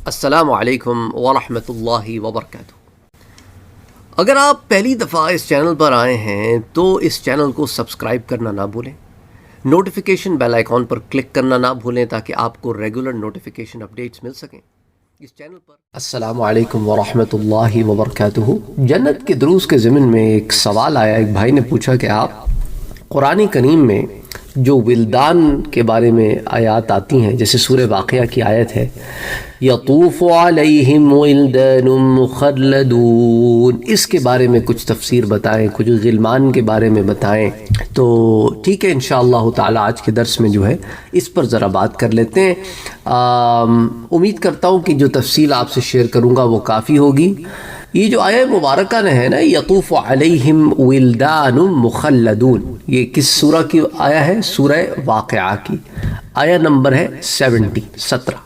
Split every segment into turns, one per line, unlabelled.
السلام علیکم ورحمۃ اللہ وبرکاتہ۔ اگر آپ پہلی دفعہ اس چینل پر آئے ہیں تو اس چینل کو سبسکرائب کرنا نہ بھولیں، نوٹیفیکیشن بیل آئیکن پر کلک کرنا نہ بھولیں تاکہ آپ کو ریگولر نوٹیفیکیشن اپڈیٹس مل سکیں اس چینل پر۔ السلام علیکم ورحمۃ اللہ وبرکاتہ۔ جنت کے دروس کے ضمن میں ایک سوال آیا، ایک بھائی نے پوچھا کہ آپ قرآن کریم میں جو ولدان کے بارے میں آیات آتی ہیں، جیسے سورہ واقعہ کی آیت ہے یطوف علیہم ولدان مخلدون، اس کے بارے میں کچھ تفسیر بتائیں، کچھ غلمان کے بارے میں بتائیں۔ تو ٹھیک ہے، انشاءاللہ تعالی آج کے درس میں جو ہے اس پر ذرا بات کر لیتے ہیں۔ امید کرتا ہوں کہ جو تفصیل آپ سے شیئر کروں گا وہ کافی ہوگی۔ یہ جو آیہ مبارکہ نے ہے نا، یطوف علیہم ولدان مخلدون، یہ کس سورہ کی آیہ ہے؟ سورہ واقعہ کی آیہ نمبر ہے 17۔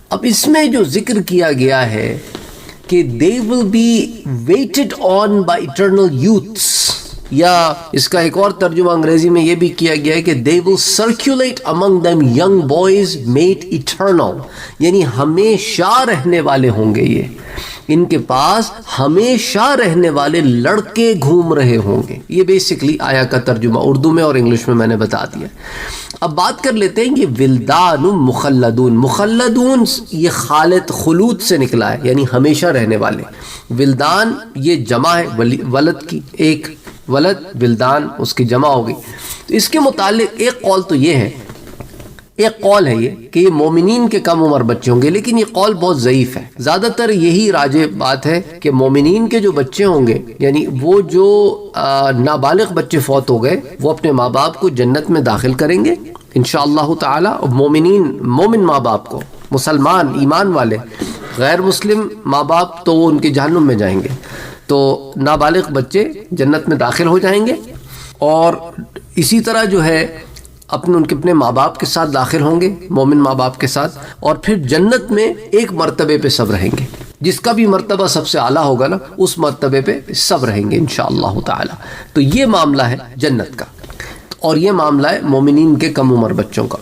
اب اس میں جو ذکر کیا گیا ہے کہ they will be waited on by eternal youths، یا اس کا ایک اور ترجمہ انگریزی میں یہ بھی کیا گیا ہے کہ they will circulate among them young boys made eternal، یعنی ہمیشہ رہنے والے ہوں گے، یہ ان کے پاس ہمیشہ رہنے والے لڑکے گھوم رہے ہوں گے۔ یہ بیسکلی آیا کا ترجمہ اردو میں اور انگلش میں نے بتا دیا۔ اب بات کر لیتے ہیں کہ ولدان مخلدون، مخلدون یہ خالد خلود سے نکلا ہے، یعنی ہمیشہ رہنے والے۔ ولدان یہ جمع ہے ولد کی، ایک ولد ولدان اس کی جمع ہوگی۔ تو اس کے متعلق ایک قول تو یہ ہے، ایک قول ہے یہ کہ یہ مومنین کے کم عمر بچے ہوں گے، لیکن یہ قول بہت ضعیف ہے۔ زیادہ تر یہی راجح بات ہے کہ مومنین کے جو بچے ہوں گے، یعنی وہ جو نابالغ بچے فوت ہو گئے، وہ اپنے ماں باپ کو جنت میں داخل کریں گے انشاءاللہ تعالی۔ مومن ماں باپ کو، مسلمان ایمان والے، غیر مسلم ماں باپ تو وہ ان کے جہنم میں جائیں گے۔ تو نابالغ بچے جنت میں داخل ہو جائیں گے، اور اسی طرح جو ہے ان کے اپنے ماں باپ کے ساتھ داخل ہوں گے، مومن ماں باپ کے ساتھ، اور پھر جنت میں ایک مرتبے پہ سب رہیں گے، جس کا بھی مرتبہ سب سے اعلیٰ ہوگا نا، اس مرتبے پہ سب رہیں گے انشاءاللہ تعالی۔ تو یہ معاملہ ہے جنت کا، اور یہ معاملہ ہے مومنین کے کم عمر بچوں کا۔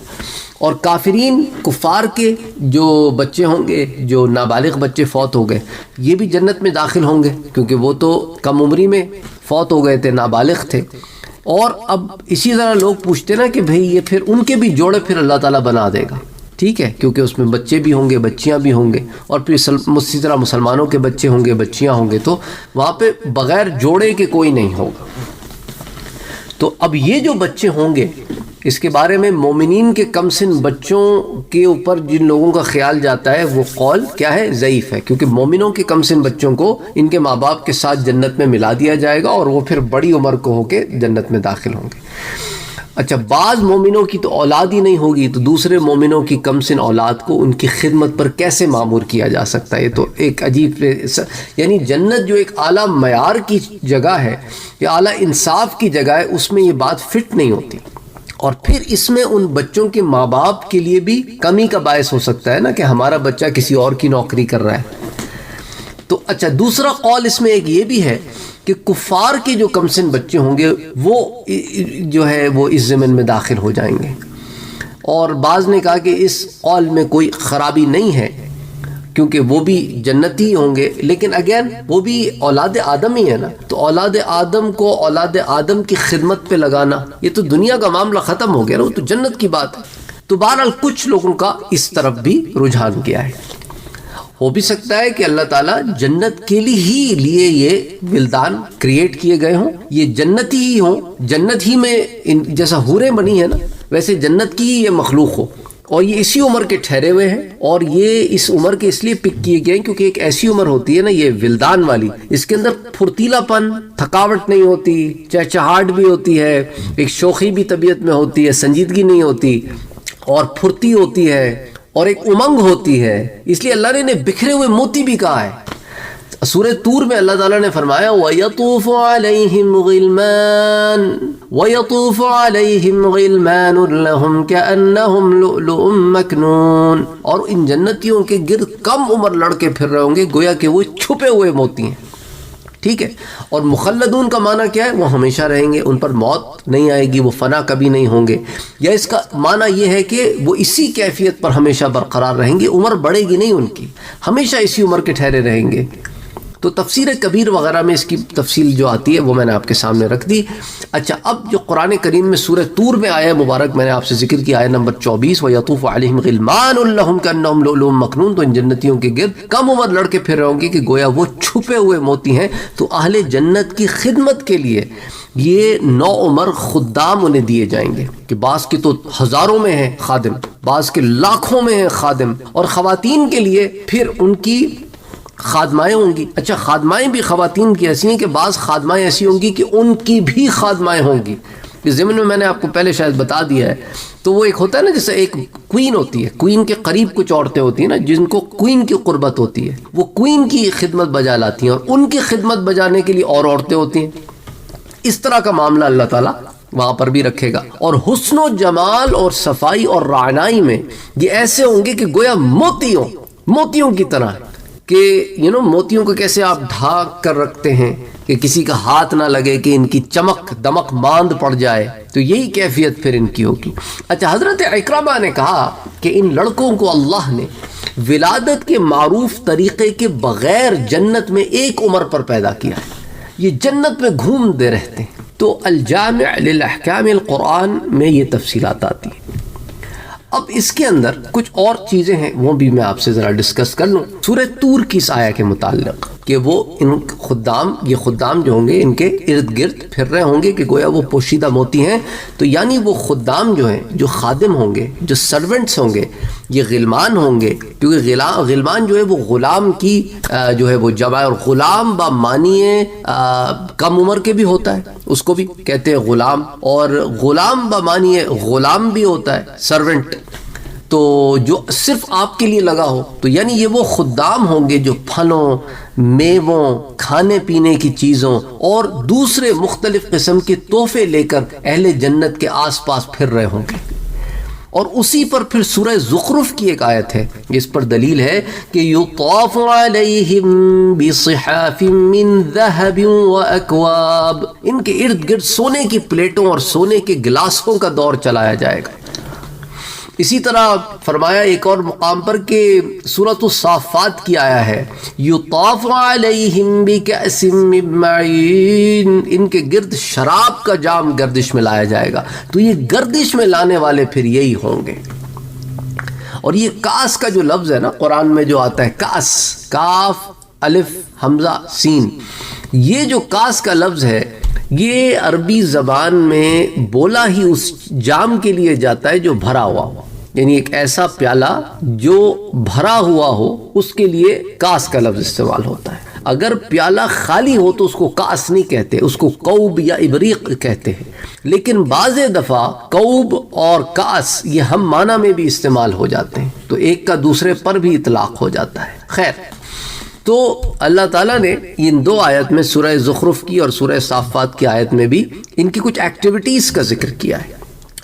اور کافرین کفار کے جو بچے ہوں گے، جو نابالغ بچے فوت ہو گئے، یہ بھی جنت میں داخل ہوں گے، کیونکہ وہ تو کم عمری میں فوت ہو گئے تھے، نابالغ تھے۔ اور اب اسی طرح لوگ پوچھتے نا کہ بھئی یہ پھر ان کے بھی جوڑے پھر اللہ تعالیٰ بنا دے گا، ٹھیک ہے، کیونکہ اس میں بچے بھی ہوں گے، بچیاں بھی ہوں گے، اور پھر اسی طرح مسلمانوں کے بچے ہوں گے، بچیاں ہوں گے، تو وہاں پہ بغیر جوڑے کے کوئی نہیں ہوگا۔ تو اب یہ جو بچے ہوں گے، اس کے بارے میں مومنین کے کم سن بچوں کے اوپر جن لوگوں کا خیال جاتا ہے، وہ قول کیا ہے؟ ضعیف ہے، کیونکہ مومنوں کے کم سن بچوں کو ان کے ماں باپ کے ساتھ جنت میں ملا دیا جائے گا، اور وہ پھر بڑی عمر کو ہو کے جنت میں داخل ہوں گے۔ اچھا، بعض مومنوں کی تو اولاد ہی نہیں ہوگی، تو دوسرے مومنوں کی کم سن اولاد کو ان کی خدمت پر کیسے معمور کیا جا سکتا ہے؟ یہ تو ایک عجیب، یعنی جنت جو ایک اعلیٰ معیار کی جگہ ہے یا اعلیٰ انصاف کی جگہ ہے، اس میں یہ بات فٹ نہیں ہوتی۔ اور پھر اس میں ان بچوں کے ماں باپ کے لیے بھی کمی کا باعث ہو سکتا ہے نا، کہ ہمارا بچہ کسی اور کی نوکری کر رہا ہے۔ تو اچھا، دوسرا قول اس میں ایک یہ بھی ہے کہ کفار کے جو کم سن بچے ہوں گے وہ جو ہے وہ اس ضمن میں داخل ہو جائیں گے۔ اور بعض نے کہا کہ اس قول میں کوئی خرابی نہیں ہے، کیونکہ وہ بھی جنتی ہوں گے، لیکن اگین وہ بھی اولاد آدم ہی ہے نا، تو اولاد آدم کو اولاد آدم کی خدمت پہ لگانا، یہ تو دنیا کا معاملہ ختم ہو گیا نا، وہ تو جنت کی بات ہے۔ تو بہرحال کچھ لوگوں کا اس طرف بھی رجحان کیا ہے۔ ہو بھی سکتا ہے کہ اللہ تعالیٰ جنت کے لیے یہ ولدان کریٹ کیے گئے ہوں، یہ جنتی ہی ہوں، جنت ہی میں جیسا حوریں بنی ہے نا، ویسے جنت کی ہی یہ مخلوق ہو، اور یہ اسی عمر کے ٹھہرے ہوئے ہیں، اور یہ اس عمر کے اس لیے پک کیے گئے ہیں کیونکہ ایک ایسی عمر ہوتی ہے نا یہ ولدان والی، اس کے اندر پھرتیلا پن، تھکاوٹ نہیں ہوتی، چہچہاٹ بھی ہوتی ہے، ایک شوخی بھی طبیعت میں ہوتی ہے، سنجیدگی نہیں ہوتی، اور پھرتی ہوتی ہے، اور ایک امنگ ہوتی ہے۔ اس لیے اللہ نے انہیں بکھرے ہوئے موتی بھی کہا ہے۔ سورہ طور میں اللہ تعالیٰ نے فرمایا وَيَطُوفُ عَلَيْهِمْ غِلْمَانٌ لَهُمْ كَأَنَّهُمْ لُؤْلُؤٌ مَّكْنُونٌ، اور ان جنتیوں کے گرد کم عمر لڑکے پھر رہے ہوں گے گویا کہ وہ چھپے ہوئے موتی ہیں، ٹھیک ہے. اور مخلدون کا معنی کیا ہے؟ وہ ہمیشہ رہیں گے، ان پر موت نہیں آئے گی، وہ فنا کبھی نہیں ہوں گے. یا اس کا معنی یہ ہے کہ وہ اسی کیفیت پر ہمیشہ برقرار رہیں گے، عمر بڑھے گی نہیں ان کی، ہمیشہ اسی عمر کے ٹھہرے رہیں گے. تو تفسیر کبیر وغیرہ میں اس کی تفصیل جو آتی ہے وہ میں نے آپ کے سامنے رکھ دی. اچھا، اب جو قرآن کریم میں سورہ طور میں آیا مبارک میں نے آپ سے ذکر کیا، آیت نمبر 24 وَيَطُوفُ عَلَيْهِمْ غِلْمَانٌ لَهُمْ كَأَنَّهُمْ لُؤْلُؤٌ مَكْنُونٌ، تو ان جنتیوں کے گرد کم عمر لڑکے پھر رہے ہوں گے کہ گویا وہ چھپے ہوئے موتی ہیں. تو اہل جنت کی خدمت کے لیے یہ نو عمر خدام انہیں دیے جائیں گے کہ بعض کے تو ہزاروں میں ہیں خادم، بعض کے لاکھوں میں ہیں خادم. اور خواتین کے لیے پھر ان کی خادمائیں ہوں گی. اچھا، خادمائیں بھی خواتین کی ایسی ہیں کہ بعض خادمائیں ایسی ہوں گی کہ ان کی بھی خادمائیں ہوں گی. اس ضمن میں میں نے آپ کو پہلے شاید بتا دیا ہے. تو وہ ایک ہوتا ہے نا، جیسے ایک کوئین ہوتی ہے، کوئین کے قریب کچھ عورتیں ہوتی ہیں نا جن کو کوئین کی قربت ہوتی ہے، وہ کوئین کی خدمت بجا لاتی ہیں، اور ان کی خدمت بجانے کے لیے اور عورتیں ہوتی ہیں. اس طرح کا معاملہ اللہ تعالیٰ وہاں پر بھی رکھے گا. اور حسن و جمال اور صفائی اور رعنائی میں یہ ایسے ہوں گے کہ گویا موتیوں کی طرح، کہ موتیوں کو کیسے آپ ڈھانک کر رکھتے ہیں کہ کسی کا ہاتھ نہ لگے، کہ ان کی چمک دمک ماند پڑ جائے، تو یہی کیفیت پھر ان کی ہوگی. اچھا، حضرت اکرمہ نے کہا کہ ان لڑکوں کو اللہ نے ولادت کے معروف طریقے کے بغیر جنت میں ایک عمر پر پیدا کیا ہے، یہ جنت میں گھومتے رہتے ہیں. تو الجامع للاحکام القرآن میں یہ تفصیلات آتی ہیں. اب اس کے اندر کچھ اور چیزیں ہیں، وہ بھی میں آپ سے ذرا ڈسکس کر لوں سورہ طور کی اس آیہ کے متعلق، کہ وہ ان یہ خدام جو ہوں گے ان کے ارد گرد پھر رہے ہوں گے کہ گویا وہ پوشیدہ موتی ہیں. تو یعنی وہ خدام جو ہیں، جو خادم ہوں گے، جو سرونٹس ہوں گے، یہ غلمان ہوں گے. کیونکہ غلمان جو ہے وہ غلام کی جو ہے وہ جمع، اور غلام با معنی کم عمر کے بھی ہوتا ہے، اس کو بھی کہتے ہیں غلام، اور غلام با معنی غلام بھی ہوتا ہے، سرونٹ. تو جو صرف آپ کے لیے لگا ہو، تو یعنی یہ وہ خدام ہوں گے جو پھلوں، میووں، کھانے پینے کی چیزوں اور دوسرے مختلف قسم کے تحفے لے کر اہل جنت کے آس پاس پھر رہے ہوں گے. اور اسی پر پھر سورہ زخرف کی ایک آیت ہے، اس پر دلیل ہے کہ یطاف علیہم بصحاف من ذہب واکواب، ان کے ارد گرد سونے کی پلیٹوں اور سونے کے گلاسوں کا دور چلایا جائے گا. اسی طرح فرمایا ایک اور مقام پر کہ سورۃ الصافات کی آیا ہے، یطاف علیہم بکأس من معین، ان کے گرد شراب کا جام گردش میں لایا جائے گا. تو یہ گردش میں لانے والے پھر یہی ہوں گے. اور یہ کاس کا جو لفظ ہے نا قرآن میں جو آتا ہے، کاس، کاف الف حمزہ سین، یہ جو کاس کا لفظ ہے یہ عربی زبان میں بولا ہی اس جام کے لیے جاتا ہے جو بھرا ہوا ہو، یعنی ایک ایسا پیالہ جو بھرا ہوا ہو اس کے لیے کاس کا لفظ استعمال ہوتا ہے. اگر پیالہ خالی ہو تو اس کو کاس نہیں کہتے، اس کو کوب یا ابریق کہتے ہیں. لیکن بعض دفعہ کوب اور کاس یہ ہم معنی میں بھی استعمال ہو جاتے ہیں، تو ایک کا دوسرے پر بھی اطلاق ہو جاتا ہے. خیر، تو اللہ تعالیٰ نے ان دو آیت میں، سورہ زخرف کی اور سورہ صافات کی آیت میں بھی ان کی کچھ ایکٹیویٹیز کا ذکر کیا ہے.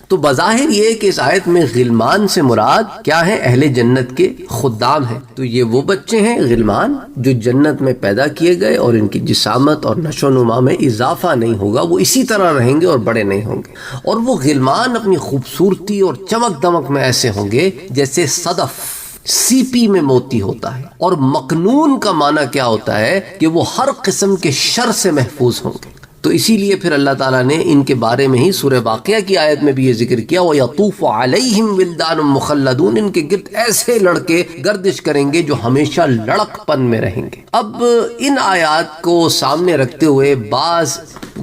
تو بظاہر یہ کہ اس آیت میں غلمان سے مراد کیا ہے؟ اہل جنت کے خدام ہیں. تو یہ وہ بچے ہیں غلمان جو جنت میں پیدا کیے گئے، اور ان کی جسامت اور نشو و نما میں اضافہ نہیں ہوگا، وہ اسی طرح رہیں گے اور بڑے نہیں ہوں گے. اور وہ غلمان اپنی خوبصورتی اور چمک دمک میں ایسے ہوں گے جیسے صدف، سی پی میں موتی ہوتا ہے. اور مکنون کا معنی کیا ہوتا ہے؟ کہ وہ ہر قسم کے شر سے محفوظ ہوں گے. تو اسی لیے پھر اللہ تعالیٰ نے ان کے بارے میں ہی سورہ واقعہ کی آیت میں بھی یہ ذکر کیا، وَيَطُوفُ عَلَيْهِمْ وِلْدَانٌ مُخَلَّدُونَ، ان کے گرد ایسے لڑکے گردش کریں گے جو ہمیشہ لڑک پن میں رہیں گے. اب ان آیات کو سامنے رکھتے ہوئے بعض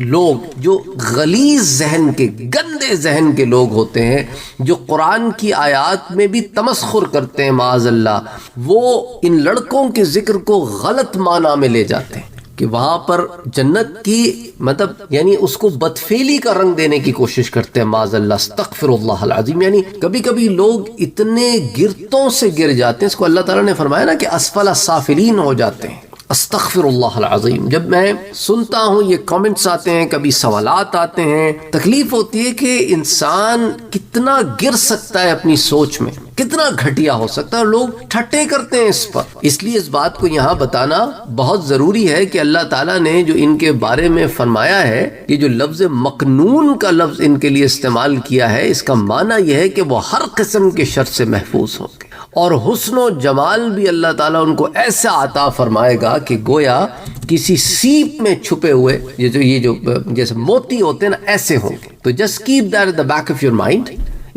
لوگ جو غلیظ ذہن کے، گندے ذہن کے لوگ ہوتے ہیں، جو قرآن کی آیات میں بھی تمسخر کرتے ہیں معاذ اللہ، وہ ان لڑکوں کے ذکر کو غلط معنی میں لے جاتے ہیں کہ وہاں پر جنت کی مطلب یعنی اس کو بدفعلی کا رنگ دینے کی کوشش کرتے ہیں معاذ اللہ، استغفر اللہ العظیم. یعنی کبھی کبھی لوگ اتنے گرتوں سے گر جاتے ہیں، اس کو اللہ تعالیٰ نے فرمایا نا کہ اسفل السافلین ہو جاتے ہیں. استغفر اللہ العظیم. جب میں سنتا ہوں یہ کامنٹس آتے ہیں، کبھی سوالات آتے ہیں، تکلیف ہوتی ہے کہ انسان کتنا گر سکتا ہے اپنی سوچ میں، کتنا گھٹیا ہو سکتا ہے، اور لوگ ٹھٹے کرتے ہیں اس پر. اس لیے اس بات کو یہاں بتانا بہت ضروری ہے کہ اللہ تعالیٰ نے جو ان کے بارے میں فرمایا ہے، یہ جو لفظ مکنون کا لفظ ان کے لیے استعمال کیا ہے، اس کا معنی یہ ہے کہ وہ ہر قسم کے شر سے محفوظ ہوں گے، اور حسن و جمال بھی اللہ تعالیٰ ان کو ایسا عطا فرمائے گا کہ گویا کسی سیپ میں چھپے ہوئے یہ جو جیسے موتی ہوتے ہیں نا، ایسے ہوں گے. تو just keep that at the back of your mind.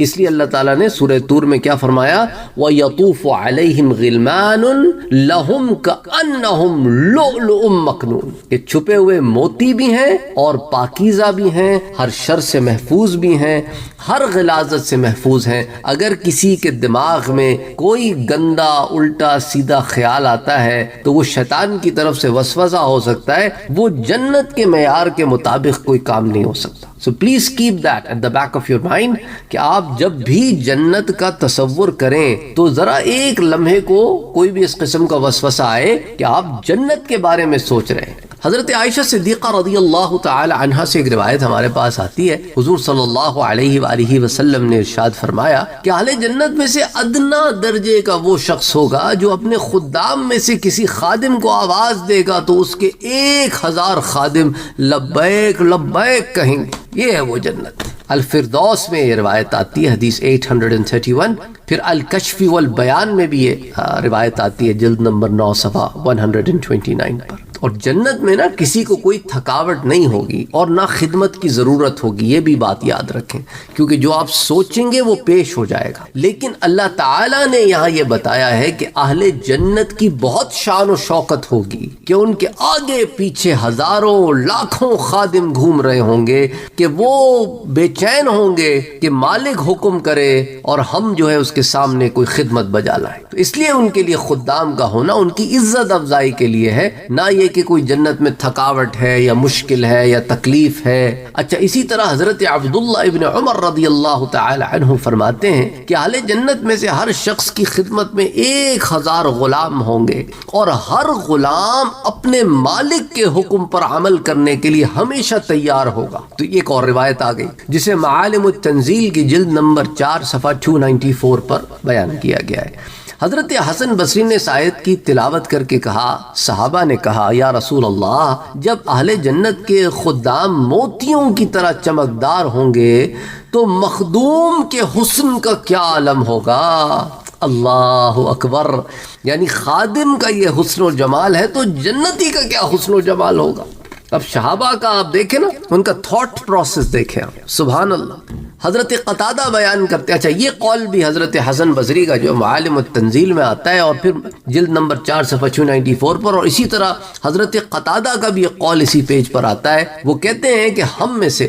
اس لیے اللہ تعالیٰ نے سورہ طور میں کیا فرمایا، وَيَطُوفُ عَلَيْهِمْ غِلْمَانٌ لَهُمْ كَأَنَّهُمْ لُؤْلُؤٌ مَكْنُونٌ. یہ چھپے ہوئے موتی بھی ہیں اور پاکیزہ بھی ہیں، ہر شر سے محفوظ بھی ہیں، ہر غلاظت سے محفوظ ہیں. اگر کسی کے دماغ میں کوئی گندا الٹا سیدھا خیال آتا ہے تو وہ شیطان کی طرف سے وسوسہ ہو سکتا ہے، وہ جنت کے معیار کے مطابق کوئی کام نہیں ہو سکتا. So please keep that at the back of your mind کہ آپ جب بھی جنت کا تصور کریں تو ذرا ایک لمحے کو کوئی بھی اس قسم کا وسوسہ آئے کہ آپ جنت کے بارے میں سوچ رہے ہیں. حضرت عائشہ صدیقہ رضی اللہ تعالی عنہا سے ایک روایت ہمارے پاس آتی ہے. حضور صلی اللہ علیہ وآلہ وسلم نے ارشاد فرمایا کہ اہل جنت میں سے ادنا درجے کا وہ شخص ہوگا جو اپنے خدام میں سے کسی خادم کو آواز دے گا تو اس کے 1000 خادم لبیک لبیک کہیں گے. یہ ہے وہ جنت. الفردوس میں یہ روایت آتی ہے، حدیث 831. پھر الکشف والبیان میں بھی یہ روایت آتی ہے، جلد نمبر 9 صفحہ 129 پر. اور جنت میں نا کسی کو کوئی تھکاوٹ نہیں ہوگی اور نہ خدمت کی ضرورت ہوگی. یہ بھی بات یاد رکھیں، کیونکہ جو آپ سوچیں گے وہ پیش ہو جائے گا. لیکن اللہ تعالیٰ نے یہاں یہ بتایا ہے کہ اہل جنت کی بہت شان و شوکت ہوگی کہ ان کے آگے پیچھے ہزاروں لاکھوں خادم گھوم رہے ہوں گے کہ وہ بے چین ہوں گے کہ مالک حکم کرے اور ہم جو ہے اس کے سامنے کوئی خدمت بجا لائیں. تو اس لیے ان کے لیے خدام کا ہونا ان کی عزت افزائی کے لیے ہے، نہ یہ کہ کوئی جنت میں تھکاوٹ ہے یا مشکل ہے یا تکلیف ہے. اچھا، اسی طرح حضرت عبداللہ ابن عمر رضی اللہ تعالی عنہ فرماتے ہیں کہ اہل جنت میں سے ہر شخص کی خدمت میں 1000 غلام ہوں گے، اور ہر غلام اپنے مالک کے حکم پر عمل کرنے کے لیے ہمیشہ تیار ہوگا. تو ایک اور روایت آ گئی جسے معالم التنزیل کی جلد نمبر 4 صفحہ 294 پر بیان کیا گیا ہے. حضرت حسن بصری نے اس آیت کی تلاوت کر کے کہا، صحابہ نے کہا یا رسول اللہ، جب اہل جنت کے خدام موتیوں کی طرح چمکدار ہوں گے تو مخدوم کے حسن کا کیا عالم ہوگا. اللہ اکبر. یعنی خادم کا یہ حسن و جمال ہے تو جنتی کا کیا حسن و جمال ہوگا. اب صحابہ کا آپ دیکھیں نا، ان کا تھاٹ پروسیس دیکھیں آپ، سبحان اللہ. حضرت قتادہ بیان کرتے ہیں، اچھا یہ قول بھی حضرت حسن بصری کا جو معالم التنزیل میں آتا ہے اور پھر جلد نمبر 4 صفحہ 294 پر، اور اسی طرح حضرت قتادہ کا بھی یہ قول اسی پیج پر آتا ہے. وہ کہتے ہیں کہ ہم میں سے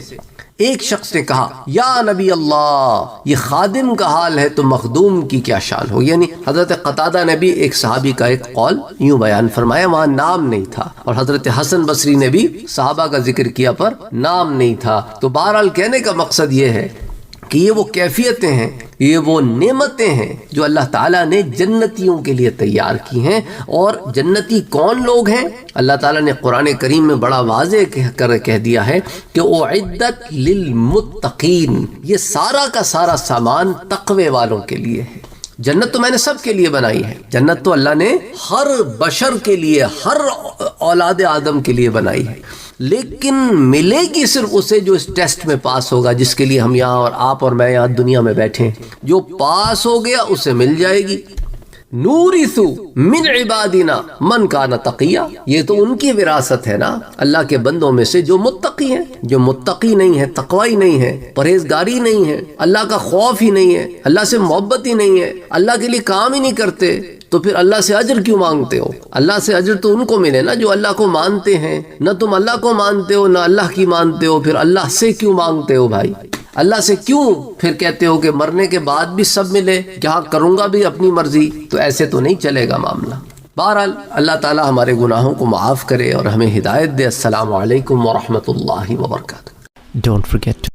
ایک شخص نے کہا یا نبی اللہ، یہ خادم کا حال ہے تو مخدوم کی کیا شان ہو. یعنی حضرت قتادہ نے بھی ایک صحابی کا ایک قول یوں بیان فرمایا، وہاں نام نہیں تھا، اور حضرت حسن بصری نے بھی صحابہ کا ذکر کیا پر نام نہیں تھا. تو بہرحال کہنے کا مقصد یہ ہے کہ یہ وہ کیفیتیں ہیں، یہ وہ نعمتیں ہیں جو اللہ تعالیٰ نے جنتیوں کے لیے تیار کی ہیں. اور جنتی کون لوگ ہیں؟ اللہ تعالیٰ نے قرآن کریم میں بڑا واضح کہہ دیا ہے کہ اعدت للمتقین، یہ سارا کا سارا سامان تقوی والوں کے لیے ہے. جنت تو میں نے سب کے لیے بنائی ہے، جنت تو اللہ نے ہر بشر کے لیے، ہر اولاد آدم کے لیے بنائی ہے، لیکن ملے گی صرف اسے جو اس ٹیسٹ میں پاس ہوگا، جس کے لیے ہم یہاں اور آپ اور میں یہاں دنیا میں بیٹھے ہیں. جو پاس ہو گیا اسے مل جائے گی. نورث من عبادنا من کان تقیا، یہ تو ان کی وراثت ہے نا اللہ کے بندوں میں سے جو متقی ہیں. جو متقی نہیں ہے، تقوی نہیں ہے، پرہیزگاری نہیں ہے، اللہ کا خوف ہی نہیں ہے، اللہ سے محبت ہی نہیں ہے، اللہ کے لیے کام ہی نہیں کرتے، تو پھر اللہ سے اجر کیوں مانگتے ہو؟ اللہ سے اجر تو ان کو ملے نا جو اللہ کو مانتے ہیں. نہ تم اللہ کو مانتے ہو نہ اللہ کی مانتے ہو، پھر اللہ سے کیوں مانگتے ہو بھائی؟ اللہ سے کیوں پھر کہتے ہو کہ مرنے کے بعد بھی سب ملے، کیا کروں گا بھی اپنی مرضی؟ تو ایسے تو نہیں چلے گا معاملہ. بہرحال اللہ تعالی ہمارے گناہوں کو معاف کرے اور ہمیں ہدایت دے. السلام علیکم ورحمۃ اللہ وبرکاتہ. Don't forget to